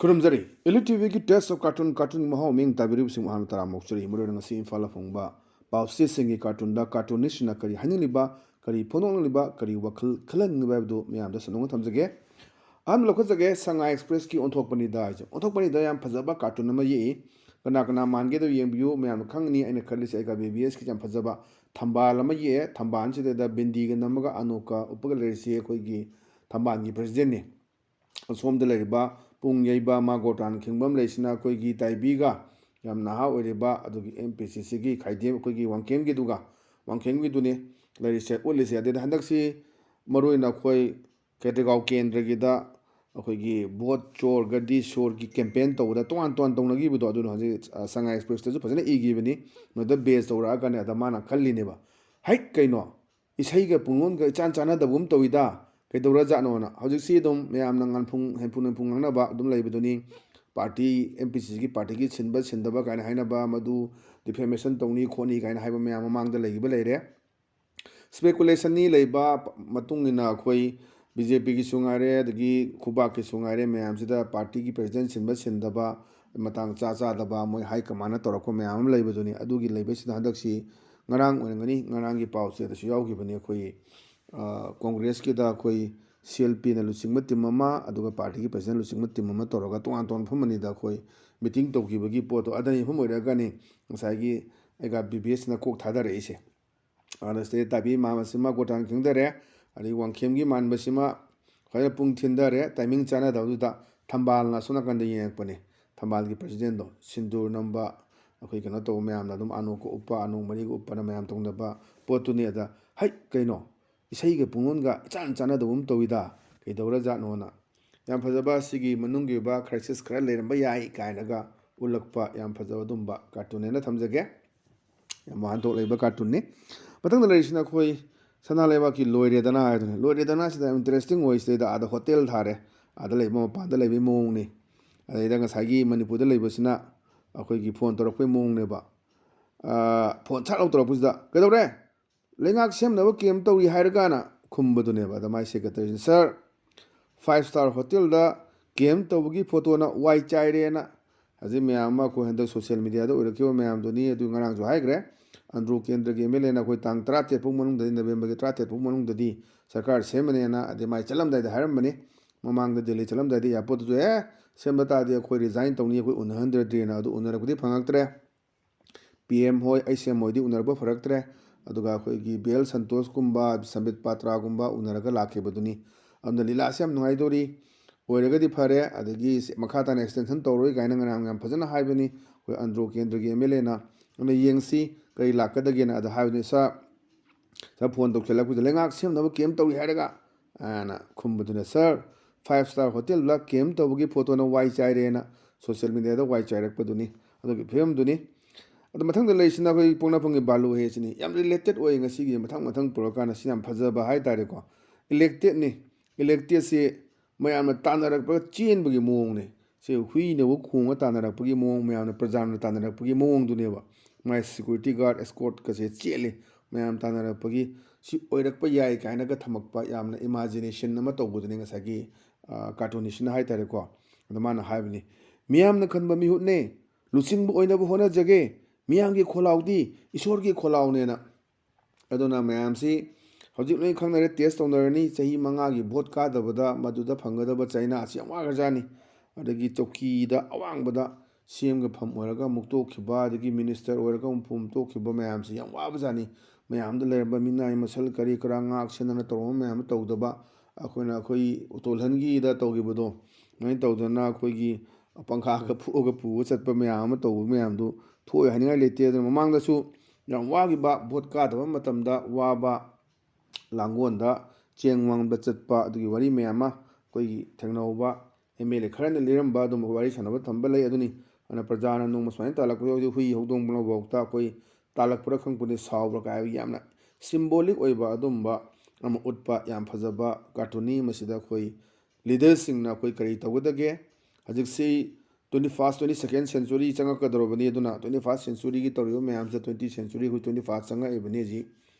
खुरमजरी ELITETV की test of cartoon महाव मिंग ताबिरिब सिंह महान तरा मोक्चरी मुरे ngasi imfala phongba pawse singi cartoon da cartoonist na kari haniliba kari phonongliba kari wakhal khalangliba do myam da sanong thamjage am lokhajage Shanghai Express ki onthokpani da yam phajaba cartoon ma yi kana mange do yengbiu myam khangni aina khalli se ka BBS ki jam phajaba thambal ma yi thamban se da bindi ga namaga anoka upagal resi khoi gi thamban gi president ne som de leriba pung yaiba ma gotan khingbam leisina koi gi taibiga yam naha oiriba adugi MPCC gi khaidem koi gi wangkem gi duga wangkem gi dune leri se olise ade handaksi maroina khoi ketegau kendra gi da khoi gi bot chor gadi shor gi campaign to da ton tong gi budo adu haji Shanghai Express te ju phajana igi bini no da base to ra ka ne da mana khalli ne ba hai kaino isai ga pungon ga chan chana da bum toida kaidoura jano na hojik si dum mayam nang anphung henpun nang na ba dum leibiduni party MPC gi party gi sinba sindaba kaina haina ba madu defamation tongni khoni kaina haiba mayam mang da leiba leire speculation ni leiba matung ina khoi BJP gi sungare dagi khuba ki sungare mayam sida party gi president sinba sindaba matang cha daba moi high command torako mayam leibiduni adugi leibe sida handaksi ngarang ngani ngarang gi pau se da su yaw gi bani khoi Congress ki da koi CLP na lusing matim mama aduga party ki president lusing matim mama toroga ton phumani da koi meeting to ki bagi poto adani phumoi ga ni ngasai gi ega BBS na kok thada re ise ana state tabi ma masima gotan kingdare ari wangkhem gi man basima khaya pung thindare timing chana da du da thambal na suna kan de yek pane thambal gi president do sindur namba akhoi kana to mayam na dum anu ko upa anu mari ko upa na mayam tong da ba potu ne da hai kaino isai ga pungon ga chan chana da bum towida kai dawra ja no na yam phajaba sigi manungi ba crisis khara leramba yai kaina ga ulakpa yam phajaba dumba cartoon na thamjage yam man to leiba cartoon ne patang da leisina khoi sana leba ki loire dana ayadune loire dana sida interesting oi sida ada hotel thare ada leiba ma pa da leibe mong ne ada da ngasagi Manipur da leiba sina akhoi gi phone torok mong ne ba phone chak torok pusda kedore lengak sem na kem to ri hairgana khumbadune ba da mai secretary sir 5-star hotel da kem to gi photo na wai chaire na aji myam ma ko henda social media da urakyo myam do ni du ngarang jo haigre andru kendra ge mele na ko tang 37 pung manung da November ge 37 pung manung da di sarkar semane na ade mai chalam da haram bani mamang da delhi chalam da di airport jo sem da ta di ko resign to ni ko 100 na du unar ko di phangaktre PM hoi ICM hoi di unar ba faraktre aduga khoi gi bel santosh kumba sambit patra gumba unaraga lakhe baduni amda lila asam nungai dori oiraga di phare adagi makhata na extension toroi gaina ngam ngam phajana haibani khoi andro kendra gi MLA na na yengsi kai lakadagi na ada haibani sa phone tok chela ku lengak sem na kem tori haraga ana khumbaduna sir 5-star hotel la kem tobugi photo na wai chaire na social media da wai chairak paduni adugi phim duni adu mathang da leisina koi pongna pongi balu he chini yam related oi ngasi gi mathang program si yam phajaba hai tare ko elected se mayam na tanarak pa chin bugi mong ne se hui ne wo khunga tanarak bugi mong mayam na prajam na tanarak bugi mong du ne ba my security guard escort ka se chele mayam tanarak bugi si oirak pa yai kaina ka thamak pa yam na imagination na ma to bu ne ngasa gi cartoonist na hai tare ko adu mana haibni miyam na khanba mi hu ne lusing bu oina bu hona jage miyang kholaudi isor gi kholaune na adona mayam si hojik loi khangnare test owner chahi manga gi vote ka dabada maduda phangada ba chaina asi amwa ga jani adagi choki da awang bada CM ga pham oraga mukto khiba adagi minister oraga phum to khiba mayam si amwa ba jani mayam da lerba minai masal kari karanga action na to mayam tawdaba akhona khoi utolhan gi da tawgi bodo ngai tawdana khoi gi pangkha ga pu chatpa mayam to mayam du thoi haninga lete da mamang da su yam wagi ba vote ka da matam da wa ba langon da chengwang da chatpa adugi wari mayama koi thengnau ba MLA kharana liram ba dum wari sanaba thamba lai aduni ana prajana nung maswain talak ko hui hodong blo bokta koi talak pura khang puni sawra ka yamna symbolic oi ba adum ba am utpa yam phajaba cartooni masida koi leaders sing na koi kari tawdage hajik si 22nd century changa kadrobani aduna 21st century gi toriyo mayam sa 20th century hu 25 changa ebani ji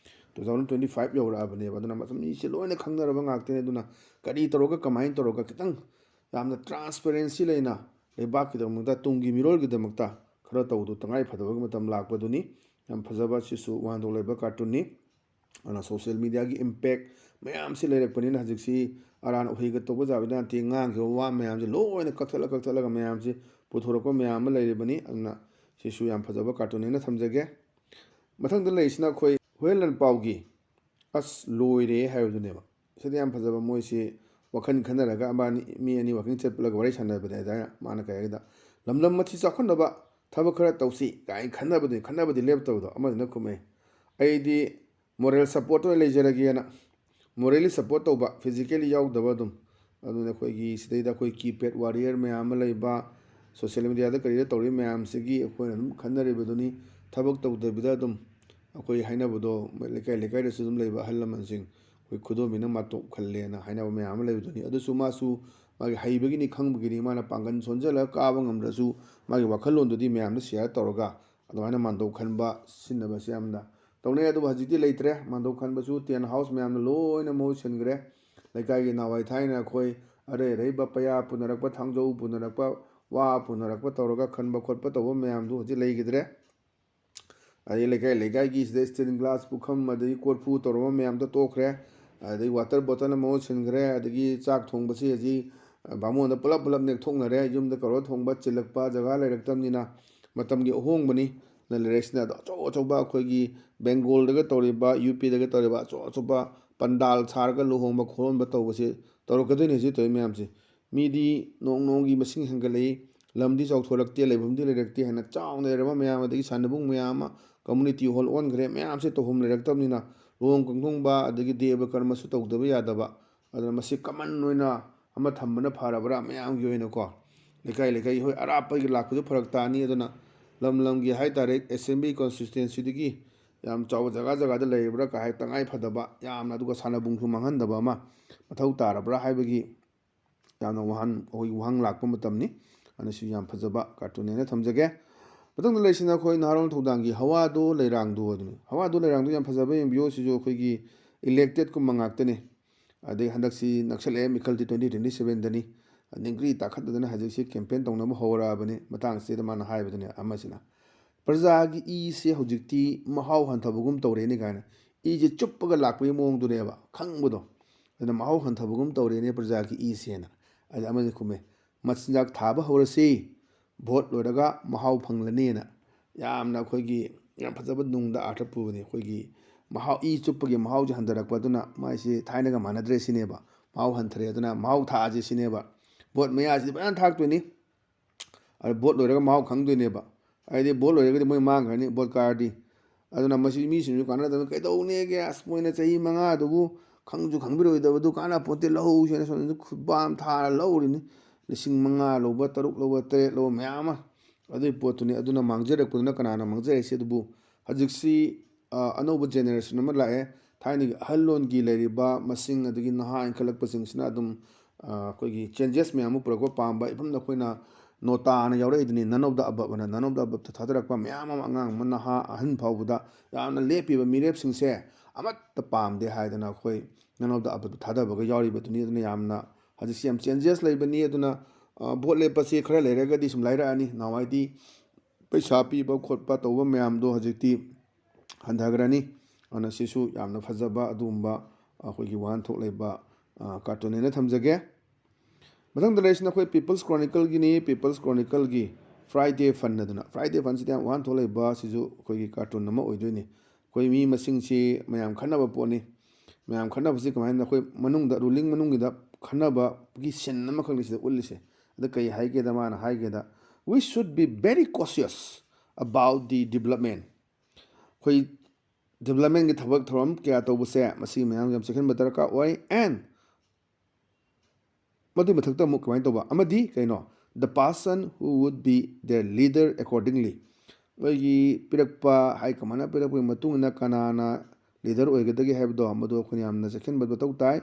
2025 yora abane baduna masam ni se loina khangna raba ngakte aduna kari toroga kamain toroga kitang yamna transparency leina ꯂꯩꯕꯥꯛꯀꯤꯗꯃꯛꯇ ꯇꯨꯡꯒꯤ ꯃꯤꯔꯣꯜꯒꯤꯗꯃꯛꯇ ꯈꯔ ꯇꯧꯕꯗꯨ ꯇꯉꯥꯏ ꯐꯗꯕꯒꯤ ꯃꯇꯝ ꯂꯥꯛꯄꯗꯨꯅꯤ ꯌꯥꯝ ꯐꯖꯕ ꯁꯤꯁꯨ ꯋꯥꯍꯟꯊꯣꯛ ꯂꯩꯕ ꯀꯥꯔꯇꯨꯟꯅꯤ ꯑꯗꯨꯅ ꯁꯣꯁꯤꯌꯦꯜ ꯃꯤꯗꯤꯌꯥꯒꯤ ꯏꯝꯄꯦꯛ ꯃꯌꯥꯝꯁꯤ ꯂꯩꯔꯛꯄꯅꯤꯅ ꯍꯧꯖꯤꯛꯁꯤ ꯑꯔꯥꯟ ꯎꯍꯩꯒ ꯇꯧꯕ ꯌꯥꯕꯗꯤ ꯅꯠꯇꯦ ꯉꯥꯡꯈꯤꯕ ꯋꯥ ꯃꯌꯥꯝꯁꯦ ꯂꯣꯏꯅ ꯀꯛꯊꯠꯂꯒ ꯃꯌꯥꯝꯁꯤ ꯄꯨꯊꯣꯔꯛꯄ ꯃꯌꯥꯝ ꯑꯃ ꯂꯩꯔꯤꯕꯅꯤ ꯑꯗꯨꯅ ꯁꯤꯁꯨ ꯌꯥꯝ ꯐꯖꯕ ꯀꯥꯔꯇꯨꯟꯅꯦꯅ ꯊꯝꯖꯒꯦ ꯃꯊꯪꯗ ꯂꯩꯔꯤꯁꯤꯅ ꯑꯩꯈꯣꯏ ꯍꯨꯏꯌꯦꯟ ꯂꯟꯄꯥꯎꯒꯤ ꯑꯁ ꯂꯣꯏꯔꯦ ꯍꯥꯏꯕꯗꯨꯅꯦꯕ ꯁꯤꯗ ꯌꯥꯝ ꯐꯖꯕ ꯃꯣꯏꯁꯤ ꯋꯥꯈꯜ ꯈꯟꯅꯔꯒ ꯃꯤ ꯑꯅꯤ ꯋꯥꯀꯤꯡ ꯆꯠꯄꯂꯒ ꯋꯥꯔꯤ ꯁꯥꯟꯅꯕꯅꯦ ꯑꯗꯨꯃꯥꯏꯅ ꯃꯥꯅ ꯀꯩ ꯍꯥꯏꯒꯦꯗ ꯂꯝꯗꯝ ꯃꯊꯤ ꯆꯥꯎꯈꯠꯅꯕ ꯊꯕꯛ ꯈꯔ ꯇꯧꯁꯤ ꯀꯥꯏꯅ ꯈꯟꯅꯕꯗꯤ ꯂꯦꯞꯇꯕꯗꯣ ꯑꯃꯗꯨꯅ ꯈꯨꯝꯃꯦ ꯑꯩꯗꯤ ꯃꯣꯔꯦꯜ ꯁꯞꯄꯣꯔꯠ ꯑꯣꯏꯅ ꯂꯩꯖꯔꯒꯦꯅ ꯃꯣꯔꯦꯂꯤ ꯁꯞꯄꯣꯔꯠ ꯇꯧꯕ ꯐꯤꯖꯤꯀꯦꯂꯤ ꯌꯥꯎꯗꯕ ꯑꯗꯨꯝ ꯑꯗꯨꯅ ꯑꯩꯈꯣꯏꯒꯤ ꯁꯤꯗꯩꯗ ꯑꯩꯈꯣꯏ ꯀꯤꯄꯦꯗ ꯋꯥꯔꯤꯌꯔ ꯃꯌꯥꯝ ꯑꯃ ꯂꯩꯕ ꯁꯣꯁꯤꯌꯦꯜ ꯃꯤꯗꯤꯌꯥꯗ ꯀꯔꯤꯗ ꯇꯧꯔꯤꯕ ꯃꯌꯥꯝꯁꯤꯒꯤ ꯑꯩꯈꯣꯏꯅ ꯑꯗꯨꯝ ꯈꯟꯅꯔꯤꯕꯗꯨꯅꯤ ꯊꯕꯛ ꯇꯧꯗꯕꯤꯗ ꯑꯗꯨꯝ ꯑꯩꯈꯣꯏ ꯍꯥꯏꯅꯕꯗꯣ ꯂꯩꯀꯥꯏꯗꯁꯨ ꯑꯗꯨꯝ ꯂꯩꯕ ꯑꯍꯜ ꯂꯃꯟꯁꯤꯡ ꯑꯩꯈꯣꯏ ꯈꯨꯗꯣꯝꯕꯤꯅ ꯃꯥꯇꯣꯞ ꯈꯜꯂꯦꯅ ꯍꯥꯏꯅꯕ ꯃꯌꯥꯝ ꯑꯃ ꯂꯩꯕꯗꯨꯅꯤ ꯑꯗꯨꯁꯨ ꯃꯥꯁꯨ ꯃꯥꯒꯤ ꯍꯩꯕꯒꯤꯅꯤ ꯈꯪꯕꯒꯤꯅꯤ ꯃꯥꯅ ꯄꯥꯡꯒꯜ ꯁꯣꯟꯖꯜꯂꯒ ꯀꯥꯕ ꯉꯝꯗ꯭ꯔꯁꯨ ꯃꯥꯒꯤ ꯋꯥꯈꯜꯂꯣꯟꯗꯨꯗꯤ ꯃꯌꯥꯝꯗ ꯁꯤꯌꯔ ꯇꯧꯔꯒ ꯑꯗꯨꯃꯥꯏꯅ ꯃꯥꯟꯗꯣꯞ ꯈꯟꯕ ꯁꯤꯖꯤꯟꯅꯕꯁꯤ ꯌꯥꯝꯅ ꯇꯧꯅꯩ ꯑꯗꯨꯕꯨ ꯍꯧꯖꯤꯛꯇꯤ ꯂꯩꯇ꯭ꯔꯦ ꯃꯥꯟꯗꯣꯞ ꯈꯟꯕꯁꯨ ꯇꯦꯟ ꯍꯥꯎꯁ ꯃꯌꯥꯝꯅ ꯂꯣꯏꯅ ꯃꯍꯨꯠ ꯁꯤꯟꯈ꯭ꯔꯦ ꯂꯩꯀꯥꯏꯒꯤ ꯅꯍꯥꯟꯋꯥꯏ ꯊꯥꯏꯅ ꯑꯩꯈꯣꯏ ꯑꯔꯩ ꯑꯔꯩꯕ ꯄꯩꯌꯥ ꯄꯨꯅꯔꯛꯄ ꯊꯥꯡꯖꯧ ꯄꯨꯅꯔꯛꯄ ꯋꯥ ꯄꯨꯅꯔꯛꯄ ꯇꯧꯔꯒ ꯈꯟꯕ ꯈꯣꯠꯄ ꯇꯧꯕ ꯃꯌꯥꯝꯗꯨ ꯍꯧꯖꯤꯛ ꯂꯩꯈꯤꯗ꯭ꯔꯦ ꯑꯗꯩ ꯂꯩꯀꯥꯏꯒꯤ ꯁꯤꯗ ꯏꯁꯇꯤꯜ ꯒ꯭ꯂꯥꯁ ꯄꯨꯈꯝ ꯑꯗꯒꯤ ꯀꯣꯔꯐꯨ ꯇꯧꯔꯕ ꯃꯌꯥꯝꯗꯣ ꯇꯣꯛꯈ꯭ꯔꯦ ꯑꯗꯒꯤ ꯋꯥꯇꯔ ꯕꯣꯇꯜꯅ ꯃꯍꯨꯠ ꯁꯤꯟꯈ꯭ꯔꯦ ꯑꯗꯒꯤ ꯆꯥꯛ ꯊꯣꯡꯕꯁꯤ ꯍꯧꯖꯤꯛ ꯕꯥꯃꯣꯟꯗ ꯄꯨꯂꯞ ꯅꯦꯛꯊꯣꯛꯅꯔꯦ ꯌꯨꯝꯗ ꯀꯧꯔꯒ ꯊꯣꯡꯕ ꯆꯤꯜꯂꯛꯄ ꯖꯒꯥ ꯂꯩꯔꯛꯇꯕꯅꯤ나 ꯃꯇꯝꯒꯤ ꯑꯍꯣꯡꯕꯅꯤ ꯂꯩꯔꯛꯁꯤꯅ ꯑꯗꯣ ꯑꯆꯧꯕ ꯑꯩꯈꯣꯏꯒꯤ ꯕꯦꯡꯒꯣꯜꯗꯒ ꯇꯧꯔꯤꯕ ꯌꯨ.ꯄꯤꯗꯒ ꯇꯧꯔꯤꯕ ꯑꯆꯧꯕ ꯄꯟꯗꯥꯜ ꯁꯥꯔꯒ ꯂꯨꯍꯣꯡꯕ ꯈꯣꯡꯍꯣꯟꯕ ꯇꯧꯕꯁꯤ ꯇꯧꯔꯛꯀꯗꯣꯏꯅꯤ ꯍꯧꯖꯤꯛ ꯇꯧꯔꯤ ꯃꯌꯥꯝꯁꯦ ꯃꯤꯗꯤ ꯅꯣꯡꯃꯒꯤ ꯃꯁꯤꯡ ꯍꯦꯟꯒꯠꯂꯛꯏ ꯂꯝꯗꯤ ꯆꯥꯎꯊꯣꯔꯛꯇꯦ ꯂꯩꯐꯝꯗꯤ ꯂꯩꯔꯛꯇꯦ ꯍꯥꯏꯅ ꯆꯥꯎꯅ ꯂꯩꯔꯕ ꯃꯌꯥꯝ ꯑꯗꯒꯤ ꯁꯥꯟꯅꯕꯨꯡ ꯃꯌꯥꯝ ꯑꯃ ꯀꯝꯃꯨꯅꯤꯇꯤ ꯍꯣꯜ ꯑꯣꯟꯈ꯭ꯔꯦ ꯃꯌꯥꯝꯁꯦ ꯇꯧꯐꯝ ꯂꯩꯔꯛꯇꯕꯅꯤꯅ ꯂꯨꯍꯣꯡ ꯈꯣꯡꯗꯣꯡꯕ ꯑꯗꯒꯤ ꯗꯦꯕ ꯀꯔꯃꯁꯨ ꯇꯧꯗꯕ ꯌꯥꯗꯕ ꯑꯗꯨꯅ ꯃꯁꯤ ꯀꯃꯟ ꯑꯣꯏꯅ ꯑꯃ ꯊꯝꯕꯅ ꯐꯔꯕ꯭ꯔꯥ ꯃꯌꯥꯝꯒꯤ ꯑꯣꯏꯅꯀꯣ ꯂꯩꯀꯥꯏ ꯍꯣꯏ ꯑꯔꯥꯞꯄꯒꯤ ꯂꯥꯛꯄꯗꯨ ꯐꯔꯛ ꯇꯥꯅꯤ ꯑꯗꯨꯅ ꯂꯝꯒꯤ ꯍꯥꯏꯇꯥꯔꯦ ꯑꯦꯁꯦꯝꯕ꯭ꯂꯤ ꯀꯣꯟꯁꯇꯤꯇꯨꯌꯦꯟꯁꯤꯗꯒꯤ ꯌꯥꯝ ꯆꯥꯎꯕ ꯖꯒꯥꯗ ꯂꯩꯔꯤꯕ꯭ꯔꯥ ꯀꯥ ꯇꯉꯥꯏ ꯐꯗꯕ ꯌꯥꯝꯅ ꯑꯗꯨꯒ ꯁꯥꯟꯅꯕꯨꯡꯁꯨ ꯃꯥꯡꯍꯟꯗꯕ ꯑꯃ ꯃꯊꯧ ꯇꯥꯔꯕ꯭ꯔꯥ ꯍꯥꯏꯕꯒꯤ ꯌꯥꯝꯅ ꯑꯩꯈꯣꯏꯒꯤ ꯋꯥꯍꯪ ꯂꯥꯛꯄ ꯃꯇꯝꯅꯤ ꯑꯗꯨꯅꯁꯨ ꯌꯥꯝ ꯐꯖꯕ ꯀꯥꯔꯇꯨꯟꯅꯦꯅ ꯊꯝꯖꯒꯦ ꯃꯊꯪꯗ ꯂꯩꯁꯤꯅ ꯑꯩꯈꯣꯏ ꯅꯍꯥꯔꯣꯜ ꯊꯧꯗꯥꯡꯒꯤ ꯍꯋꯥꯗꯣ ꯂꯩꯔꯥꯡꯗꯣ ꯑꯗꯨꯅꯤ ꯍꯋꯥꯗꯣ ꯂꯩꯔꯥꯡꯗꯣ ꯌꯥꯝ ꯐꯖꯕ ꯌꯦꯡꯕꯤꯌꯣ ꯁꯤꯁꯨ ꯑꯩꯈꯣꯏꯒꯤ ꯏꯂꯦꯛꯇꯦꯠꯀꯨꯝꯕ ꯉꯥꯛꯇꯅꯤ ꯑꯗꯩ ꯍꯟꯗꯛꯁꯤ ꯅꯛꯁꯜꯂꯛꯑꯦ ꯃꯤꯈꯜꯗꯤ 2027ꯗꯅꯤ ꯅꯤꯡꯒ꯭ꯔꯤ ꯇꯥꯈꯠꯇꯗꯅ ꯍꯧꯖꯤꯛꯁꯤ ꯀꯦꯝꯄꯦꯟ ꯇꯧꯅꯕ ꯍꯧꯔꯛꯑꯕꯅꯤ ꯃꯇꯥꯡꯁꯤꯗ ꯃꯥꯅ ꯍꯥꯏꯕꯗꯨꯅꯤ ꯑꯃꯁꯤꯅ ꯄ꯭ꯔꯖꯥꯒꯤ ꯏꯁꯦ ꯍꯧꯖꯤꯛꯇꯤ ꯃꯍꯥꯎ ꯍꯟꯊꯕꯒꯨꯝ ꯇꯧꯔꯦꯅꯦ ꯀꯥꯏꯅ ꯏꯁꯦ ꯆꯨꯞꯄꯒ ꯂꯥꯛꯄꯒꯤ ꯃꯑꯣꯡꯗꯨꯅꯦꯕ ꯈꯪꯕꯗꯣ ꯑꯗꯨꯅ ꯃꯍꯥꯎ ꯍꯟꯊꯕꯒꯨꯝ ꯇꯧꯔꯦꯅꯦ ꯄ꯭ꯔꯖꯥꯒꯤ ꯏꯁꯦꯅ ꯑꯗ ꯑꯃꯁꯤ ꯈꯨꯝꯃꯦ ꯃꯆꯤꯟꯖꯥꯛ ꯊꯥꯕ ꯍꯧꯔꯁꯤ ꯚꯣꯠ ꯂꯣꯏꯔꯒ ꯃꯍꯥꯎ ꯐꯪꯂꯅꯤꯅ ꯌꯥꯝꯅ ꯑꯩꯈꯣꯏꯒꯤ ꯌꯥꯝ ꯐꯖꯕ ꯅꯨꯡꯗ ꯑꯥꯔꯊ ꯄꯨꯕꯅꯤ ꯑꯩꯈꯣꯏꯒꯤ ꯃꯍꯥꯎ ꯏ ꯆꯨꯞꯄꯒꯤ ꯃꯍꯥꯎꯁꯦ ꯍꯟꯊꯔꯛꯄ ꯑꯗꯨꯅ ꯃꯥꯏꯁꯤ ꯊꯥꯏꯅꯒ ꯃꯥꯟꯅꯗ꯭ꯔꯦ ꯁꯤꯅꯦꯕ ꯃꯍꯥꯎ ꯍꯟꯊꯔꯦ ꯑꯗꯨꯅ ꯃꯍꯥꯎ ꯊꯥꯛꯑꯁꯤ ꯁꯤꯅꯦꯕ ꯚꯣꯠ ꯃꯌꯥꯁꯤꯗꯤ ꯐꯖꯅ ꯊꯥꯛꯇꯣꯏꯅꯤ ꯑꯗ ꯚꯣꯠ ꯂꯣꯏꯔꯒ ꯃꯍꯥꯎ ꯈꯪꯗꯣꯏꯅꯦꯕ ꯍꯥꯏꯗꯤ ꯚꯣꯠ ꯂꯣꯏꯔꯒꯗꯤ ꯃꯣꯏ ꯃꯥꯡꯈ꯭ꯔꯅꯤ ꯚꯣꯠ ꯀꯥꯔꯗꯤ ꯑꯗꯨꯅ ꯃꯁꯤ ꯃꯤꯁꯤꯡꯁꯨ ꯀꯥꯟꯅꯗꯕꯅꯤ ꯀꯩꯗꯧꯅꯦꯒꯦ ꯑꯁ ꯃꯣꯏꯅ ꯆꯍꯤ 5 ꯈꯪꯁꯨ ꯈꯪꯕꯤꯔꯣꯏꯗꯕꯗꯨ ꯀꯥꯟꯅꯄꯣꯠꯇꯦ ꯂꯧꯍꯧꯁꯦꯅ ꯁꯣꯝꯗ ꯈꯨꯠꯕꯥꯝ ꯊꯥꯔ ꯂꯧꯔꯤꯅꯤ 5,000 ꯂꯧꯕ 3 ꯂꯧꯕ 3 ꯂꯧꯕ ꯃꯌꯥꯝ ꯑꯃ ꯑꯗꯨꯒꯤ ꯄꯣꯠꯇꯨꯅꯤ ꯑꯗꯨꯅ ꯃꯥꯡꯖꯔꯛꯄꯗꯨꯅ ꯀꯅꯥꯅ ꯃꯥꯡꯖꯔꯛꯏꯁꯦ ꯑꯗꯨꯕꯨ ꯍꯧꯖꯤꯛꯁꯤ ꯑꯅꯧꯕ ꯖꯦꯅꯦꯔꯦꯁꯟ ꯑꯃ ꯂꯥꯛꯑꯦ ꯊꯥꯏꯅꯒꯤ ꯑꯍꯜ ꯂꯣꯟꯒꯤ ꯂꯩꯔꯤꯕ ꯃꯁꯤꯡ ꯑꯗꯒꯤ ꯅꯍꯥ ꯏꯟꯈꯠꯂꯛꯄꯁꯤꯡꯁꯤꯅ ꯑꯗꯨꯝ ꯑꯩꯈꯣꯏꯒꯤ ꯆꯦꯟꯖꯦꯁ ꯃꯌꯥꯝ ꯑꯃ ꯄꯨꯔꯛꯄ ꯄꯥꯝꯕ ꯏꯐꯝꯗ ꯑꯩꯈꯣꯏꯅ ꯅꯣꯇꯥꯅ ꯌꯥꯎꯔꯛꯏꯗꯨꯅꯤ ꯅꯟ ꯑꯣꯐ ꯗ ꯑꯕꯞ ꯑꯅ ꯅꯟ ꯑꯣꯐ ꯗ ꯑꯕꯞꯇ ꯊꯥꯗꯔꯛꯄ ꯃꯌꯥꯝ ꯑꯃ ꯑꯉꯥꯡ ꯑꯃ ꯅꯍꯥ ꯑꯍꯟ ꯐꯥꯎꯕꯗ ꯌꯥꯝꯅ ꯂꯦꯞꯄꯤꯕ ꯃꯤꯔꯦꯞꯁꯤꯡꯁꯦ ꯑꯃꯠꯇ ꯄꯥꯝꯗꯦ ꯍꯥꯏꯗꯅ ꯑꯩꯈꯣই ꯅꯟ ꯑꯣꯐ ꯗ ꯑꯕꯞꯇ ꯊꯥꯗꯕꯒ ꯌꯥꯎꯔꯤꯕꯗꯨꯅꯤ ꯑꯗꯨꯅ ꯌꯥꯝꯅ ꯍꯧꯖꯤꯛꯁꯤ ꯌꯥꯝ ꯆꯦꯟꯖꯦꯁ ꯂꯩꯕꯅꯤ ꯑꯗꯨꯅ ꯚꯣꯠ ꯂꯦꯞꯄꯁꯤ ꯈꯔ ꯂꯩꯔꯒꯗꯤ ꯁꯨꯝ ꯂꯩꯔꯛꯑꯅꯤ ꯅꯍꯥꯟꯋꯥꯏꯗꯤ ꯄꯩꯁꯥ ꯄꯤꯕ ꯈꯣꯠꯄ ꯇꯧꯕ ꯃꯌꯥꯝꯗꯣ ꯍꯧꯖꯤꯛꯇꯤ ꯍꯟꯊꯈ꯭ꯔꯅꯤ ꯑꯗꯨꯅ ꯁꯤꯁꯨ ꯌꯥꯝꯅ ꯐꯖꯕ ꯑꯗꯨꯒꯨꯝꯕ ꯑꯩꯈꯣꯏꯒꯤ ꯋꯥꯍꯟꯊꯣꯛ ꯂꯩꯕ ꯀꯥꯔꯇꯨꯟꯅꯦꯅ ꯊꯝꯖꯒꯦ ꯃꯊꯪꯗ ꯂꯩꯔꯤꯁꯤꯅ ꯑꯩꯈꯣꯏ ꯄꯤꯄꯜꯁ ꯀ꯭ꯔꯣꯅꯤꯀꯜꯒꯤꯅꯤ ꯄꯤꯄꯜꯁ ꯀ꯭ꯔꯣꯅꯤꯀꯜꯒꯤ ꯐ꯭ꯔꯥꯏꯗꯦ ꯐꯟ ꯑꯗꯨꯅ ꯐ꯭ꯔꯥꯏꯗꯦ ꯐꯟꯁꯤꯗ ꯌꯥꯝ ꯋꯥꯍꯟꯊꯣꯛ ꯂꯩꯕ ꯁꯤꯁꯨ ꯑꯩꯈꯣꯏꯒꯤ ꯀꯥꯔꯇꯨꯟ ꯑꯃ ꯑꯣꯏꯗꯣꯏꯅꯤ ꯑꯩꯈꯣꯏ ꯃꯤ ꯃꯁꯤꯡꯁꯤ ꯃꯌꯥꯝ ꯈꯟꯅꯕ ꯄꯣꯠꯅꯤ ꯃꯌꯥꯝ ꯈꯟꯅꯕꯁꯤ ꯀꯃꯥꯏꯅ ꯑꯩꯈꯣꯏ ꯃꯅꯨꯡꯗ ꯔꯨꯂꯤꯡ ꯃꯅꯨꯡꯒꯤꯗ ꯈꯟꯅꯕꯒꯤ ꯁꯤꯟ ꯑꯃꯈꯛꯅꯤ ꯁꯤꯗ ꯎꯠꯂꯤꯁꯦ ꯑꯗ ꯀꯩ ꯍꯥꯏꯒꯦꯗ ꯃꯥꯅ ꯍꯥꯏꯒꯦꯗ we should be very cautious about the development ꯑꯩꯈꯣꯏ ꯗꯤꯕꯂꯞꯃꯦꯟꯒꯤ ꯊꯕꯛ ꯊꯧꯔꯝ ꯀꯌꯥ ꯇꯧꯕꯁꯦ ꯃꯁꯤ ꯃꯌꯥꯝ ꯌꯥꯝ ꯆꯦꯛꯁꯤꯟꯕ ꯗꯔꯀꯥꯔ ꯑꯣꯏ ꯑꯦꯟ ꯃꯗꯨꯒꯤ ꯃꯊꯛꯇ ꯑꯃꯨꯛ ꯀꯃꯥꯏꯅ ꯇꯧꯕ ꯑꯃꯗꯤ ꯀꯩꯅꯣ the person who would be their leader accordingly ꯃꯣꯏꯒꯤ ꯄꯤꯔꯛꯄ ꯀꯃꯥꯏꯅ ꯄꯤꯔꯛꯄꯒꯤ ꯃꯇꯨꯡ ꯏꯟꯅ ꯀꯅꯥꯅ ꯂꯤꯗꯔ ꯑꯣꯏꯒꯗꯒꯦ ꯍꯥꯏꯕꯗꯣ ꯃꯗꯨ ꯑꯩꯈꯣꯏꯅ ꯌꯥꯝꯅ ꯆꯦꯛꯁꯤꯟꯕ ꯃꯊꯧ ꯇꯥꯏ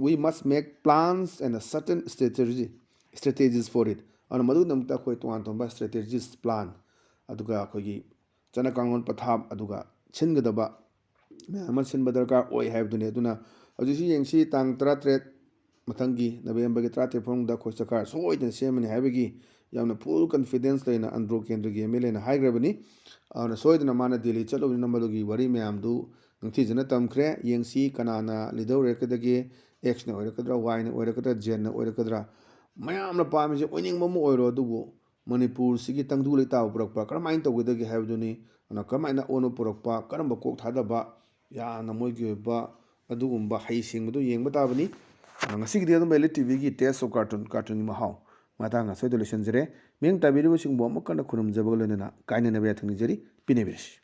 we must make plans and a certain strategies for it ꯑꯗꯨꯅ ꯃꯗꯨꯒꯤꯗꯃꯛꯇ ꯑꯩꯈꯣꯏ ꯇꯣꯉꯥꯟ ꯇꯣꯉꯥꯟꯕ ꯁ꯭ꯇ꯭ꯔꯦꯇꯦꯖꯤꯁ ꯄ꯭ꯂꯥꯟ ꯑꯗꯨꯒ ꯑꯩꯈꯣꯏꯒꯤ ꯆꯠꯅ ꯀꯥꯡꯂꯣꯟ ꯄꯊꯥꯞ ꯑꯗꯨꯒ ꯁꯤꯟꯒꯗꯕ ꯃꯌꯥꯝ ꯑꯃ ꯁꯤꯟꯕ ꯗꯔꯀꯥꯔ ꯑꯣꯏ ꯍꯥꯏꯕꯗꯨꯅꯤ ꯑꯗꯨꯅ ꯍꯧꯖꯤꯛꯁꯤ ꯌꯦꯡꯁꯤ ꯇꯥꯡ 13 matangi November 30 da khoi sakar soidna semani habigi yamna full confidence leina andro kendra gi mele na high gravity ana soidna mana Delhi chalo number gi wari mayam du ngthi jana tamkhre yengsi kanana leader rekadagi x na oirakadra y na oirakadra z na oirakadra mayam na pami je oining mamu oiro dubu Manipur sigi tangdu le taw purakpa karamain tawgedagi habduni ana karamaina ono purakpa karamba kok thadaba ya na moigi ba adugumba haising du yengba tabani ngasi gi adum ELITETV gi test of cartoon mahau matanga soidolution jere meng tabiru sing bo makana khunum jabagolena kaina na be thangni jeri pinebirish